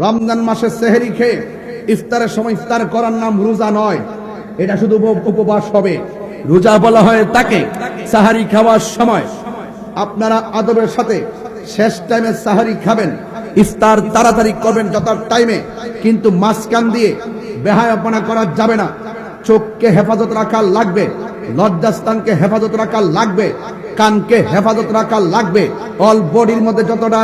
রমজান মাসে সেহরি খেয়ে ইফতারের সময় ইফতার করার নাম রোজা নয়, এটা শুধু উপবাস হবে। রোজা বলা হয় তাকে সাহারি খাওয়ার সময় আপনারা আদবের সাথে শেষ টাইমে সাহারি খাবেন, ইফতার তাড়াতাড়ি করবেন যত টাইমে, কিন্তু মাঝখান দিয়ে বেহায়াপনা করা যাবে না। চোখকে হেফাজত রাখা লাগবে, লজ্জাস্থানকে হেফাজত রাখা লাগবে, কানকে হেফাজত রাখা লাগবে। অল বডির মধ্যে যতটা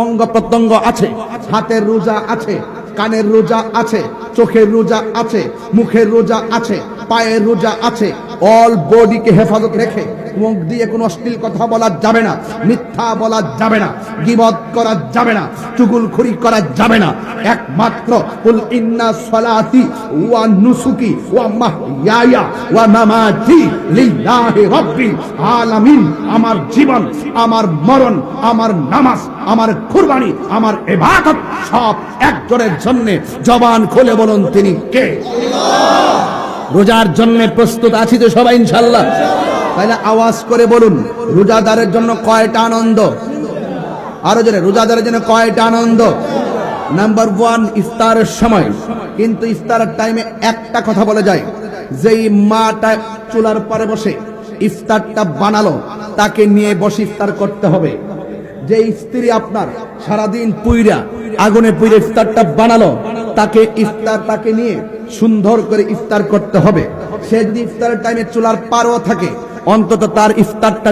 অঙ্গ প্রত্যঙ্গ আছে, হাতের রোজা আছে, কানের রোজা আছে, চোখের রোজা আছে, মুখের রোজা আছে, পায়ের রোজা আছে। অল বডিকে হেফাজত রেখে মুখ দিয়ে কোনো অশ্লীল কথা বলা যাবে না, মিথ্যা বলা যাবে না, গীবত করা যাবে না, চুগলখড়ি করা যাবে না। একমাত্র কুল ইন্না সলাতি ওয়া নুসুকি ওয়া মাহইয়ায়া ওয়া মামাতি লিল্লাহি রাব্বিল আলামিন। আমার জীবন, আমার মরণ, আমার নামাজ, আমার কুরবানি, আমার ইবাদত সব একজনের জন্য। জবান খুলে বলুন তিনি কে? রোজার জন্য প্রস্তুত আছি তো সবাই ইনশাআল্লাহ? তাহলে আওয়াজ করে বলুন, রোজাদারের জন্য কয়টা আনন্দ? আরো জোরে, রোজাদারের জন্য কয়টা আনন্দ? নাম্বার 1, ইফতারের সময়। কিন্তু ইফতারের টাইমে একটা কথা বলে যায়, যেই মাটা চুলার পরে বসে ইফতারটা বানালো তাকে নিয়ে বসে ইফতার করতে হবে। যে স্ত্রী আপনার সারাদিন পুইরা আগুনে পুইরা ইফতারটা বানালো তাকে নিয়ে সুন্দর করে ইফতার করতে হবে। সে যদি ইফতারের টাইমে চুলার পারও থাকে, অন্তত তার ইফতারটা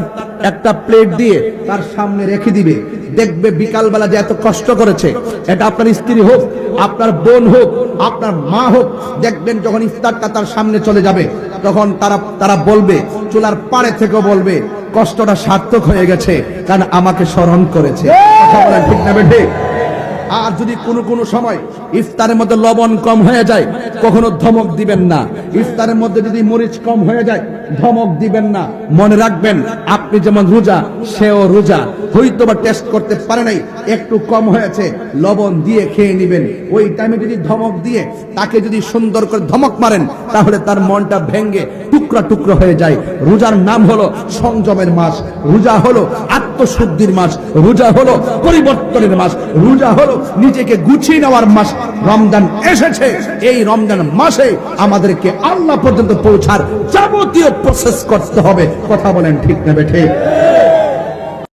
একটা প্লেট দিয়ে তার সামনে রেখে দিবে। দেখবে বিকালবেলা যে এত কষ্ট করেছে, এটা আপনার স্ত্রী হোক, আপনার বোন হোক, আপনার মা হোক, দেখবেন যখন ইফতারটা তার সামনে চলে যাবে তখন তারা বলবে, চুলার পাড়ে থেকেও বলবে, কষ্টটা সার্থক হয়ে গেছে, কারণ আমাকে স্মরণ করেছে। কথা বলেন ঠিক না বেঠিক? আর যদি কোনো সময় ইফতারের মধ্যে লবণ কম হয়ে যায়, কখনো ধমক দিবেন না। ইফতারের মধ্যে যদি মরিচ কম হয়ে যায়, ধমক দিবেন না। মনে রাখবেন, আপনি যেমন রোজা, সেও রোজা। হয়তো বা টেস্ট করতে পারে নাই, একটু কম হয়েছে, লবণ দিয়ে খেয়ে নেবেন। ওই টাইমে যদি ধমক দিয়ে তাকে যদি সুন্দর করে ধমক মারেন, তাহলে তার মনটা ভেঙ্গে টুকরা টুকরা হয়ে যায়। রোজার নাম হলো সংযমের মাস, রোজা হলো আত্মশুদ্ধির মাস, রোজা হলো পরিবর্তনের মাস, রোজা হলো নিজেকে গুছিয়ে নেওয়ার মাস। রমজান এসেছে, এই রমজান মাসে আমাদেরকে আল্লাহ পর্যন্ত পৌঁছার যাবতীয় প্রসেস করতে হবে। কথা বলেন ঠিক না বেঠিক?